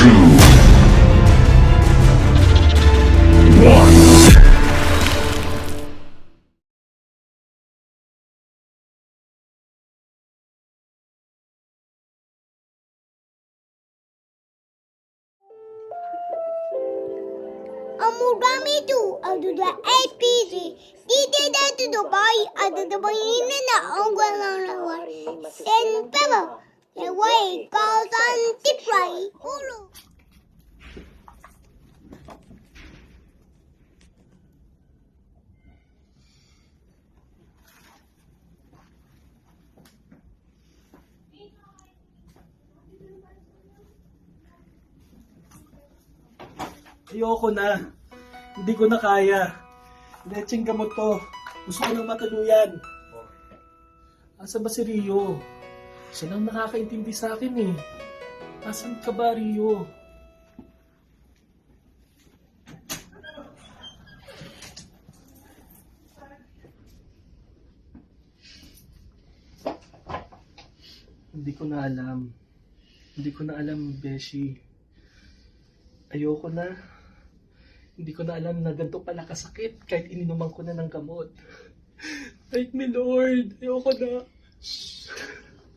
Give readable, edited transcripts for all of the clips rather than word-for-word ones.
Amugamitu, aduda APC, dite datu Dubai, aduda bayina na ang walang lawar. Sen peba, yaway, kausan tipray, ulo. Ayoko na. Hindi ko na kaya. Lecheng gamot to. Gusto ko nang matuluyan. Asa ba si Rio? Siya lang nakakaintindi sa akin eh. Asan ka ba, Rio? Hindi ko na alam. Hindi ko na alam, Beshi. Ayoko na. Hindi ko na alam na ganito pala kasakit kahit ininuman ko na ng gamot. Thank me, Lord. Ayoko na.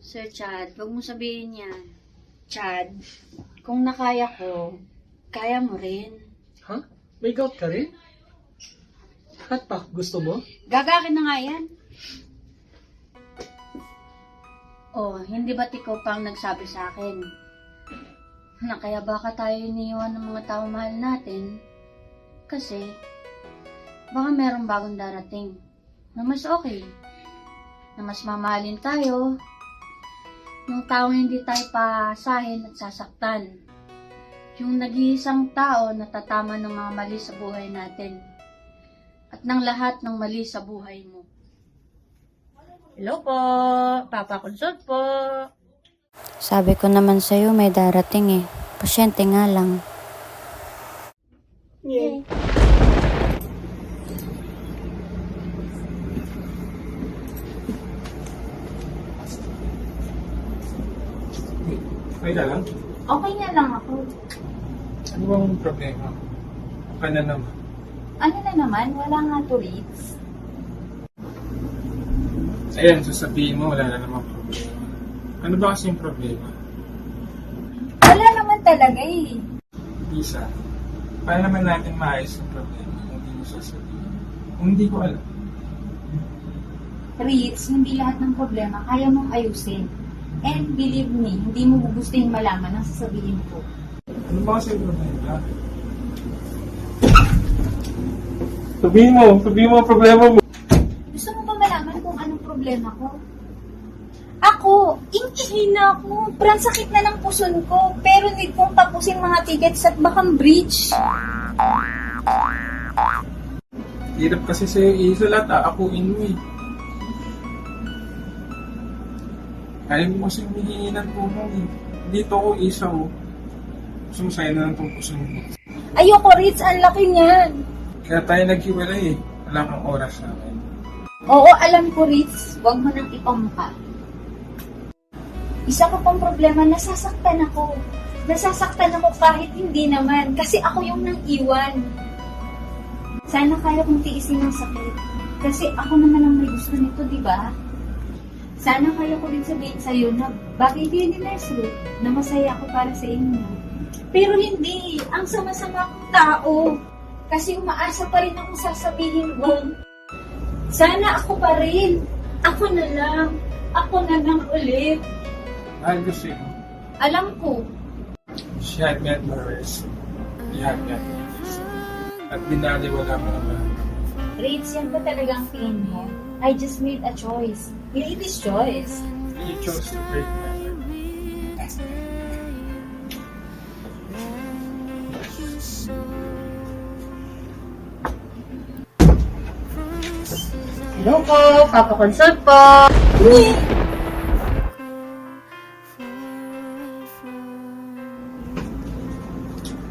Sir Chad, huwag mo sabihin yan. Chad, kung nakaya ko, kaya mo rin. Ha? May gout ka rin? Hot pack, gusto mo? Gagakin na nga yan. Oh, hindi ba't ikaw pang nagsabi sa akin na kaya baka tayo iniiwan ng mga tao mahal natin? Kasi, baka merong bagong darating na mas okay, na mas mamahalin tayo, yung taong hindi tayo pasahin at sasaktan, yung nag-iisang tao na tatama ng mga mali sa buhay natin, at ng lahat ng mali sa buhay mo. Hello po, Papa Consult po. Sabi ko naman sa'yo may darating eh. Pasyente nga lang. Yay. Okay na lang? Okay na lang ako. Ano bang problema? Okay na naman. Ano na naman, wala nga to Ritz. Ayan, sasabihin mo, wala na naman problema. Ano ba kasi yung problema? Wala naman talaga eh. Isa, paano naman natin maayos yung problema kung hindi mo sasabihin? Kung hindi ko alam. Ritz, hindi lahat ng problema kaya mong ayusin. And believe me, hindi mo gugustuhin malaman ang sasabihin ko. Ano ba kasi yung problema? Sabihin mo ang problema mo. Gusto mo ba malaman kung anong problema ko? Ako, ingihina ako. Parang sakit na ng puson ko. Pero need kong tapusin mga tickets at bakang bridge. Hirap kasi sa'yo isulat, aakuin mo eh. Kaya mo kasi humihingi ng tulong eh. Dito ako isa oh. Gusto mo sa'yo na ng tungkusan mo. Ayoko, Ritz. Ang laki niyan. Kaya tayo naghiwalay eh. Wala kang oras sa akin. Oo, alam ko, Ritz. Huwag mo nang ipamukha. Isa ko pang problema, nasasaktan ako. Nasasaktan ako kahit hindi naman. Kasi ako yung nang iwan. Sana kaya kong tiisin ang sakit. Kasi ako naman ang may gusto nito, di ba? Sana kaya ko rin sabihin sa'yo na bagay din ni Leslie na masaya ako para sa inyo. Pero hindi. Ang sama-sama kong tao. Kasi umaasa pa rin akong sasabihin ko. Sana ako pa rin. Ako na lang. Ako na lang ulit. Mahal ko siya. Alam ko. She had me at my rest. He had me at my rest. At binaliwala mo naman. Ritz, yan ba talagang tingin mo? I just made a choice. It is choice. You chose to break my heart. Hello po, Papa Consult po.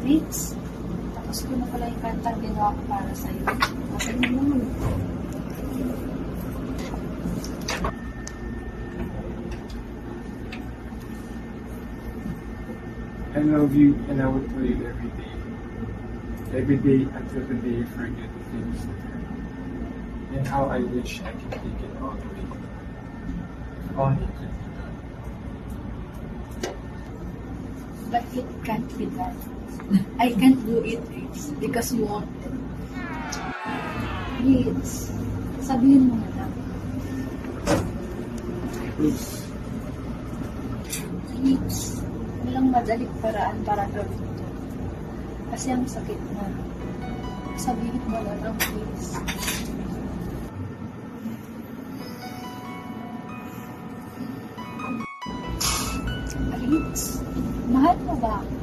Ritz, tapos ko na pala yung kantang ginawa ko para sa'yo. Okay na naman. I love you and I will tell you every day. Every day until the day you forget the things that hurt. And how I wish I could take it all away. Only could be done. But it can't be done. I can't do it, because you won't. Please, sabihin mo na lang. Please. Please, walang madaling paraan para gawin ito. Kasi ang sakit na. Sabihin mo na lang, please. Please, mahal mo ba ako?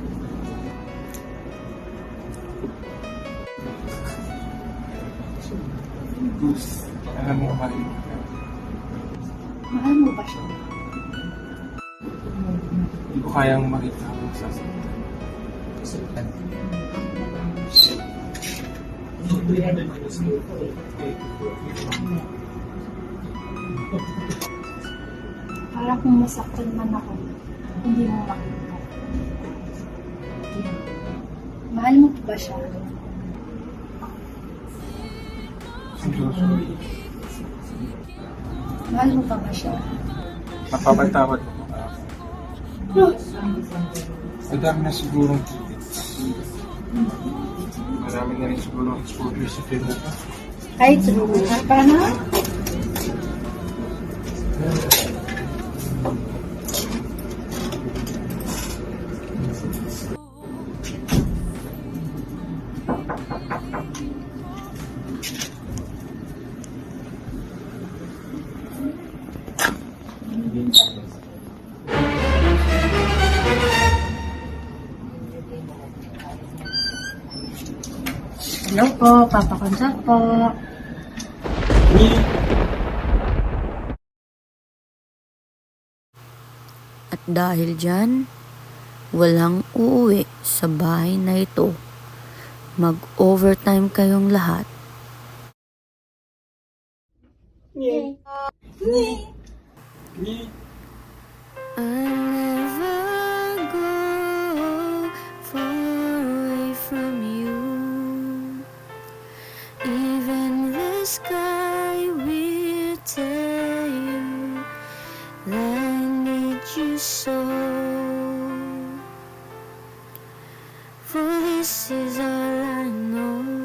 Please. Alam mo, mahal mo. Mahal mo ba siya? Hindi ko kayang makita kung sasaktan. Para kung masaktan man ako, hindi mo makita. Mahal mo ba siya? I'm so sorry. Mahal mo pa ba siya? Mapapatawad mo ba ako? Madami na sigurong tickets. Marami na rin sigurong exposure sa film na to. Ay, true. Paano? Hello po, Papa Consult po. At dahil dyan, walang uuwi sa bahay na ito. Mag-overtime kayong lahat. I'll never go far away from you. Even the sky will tell you that I need you so. For this is all I know.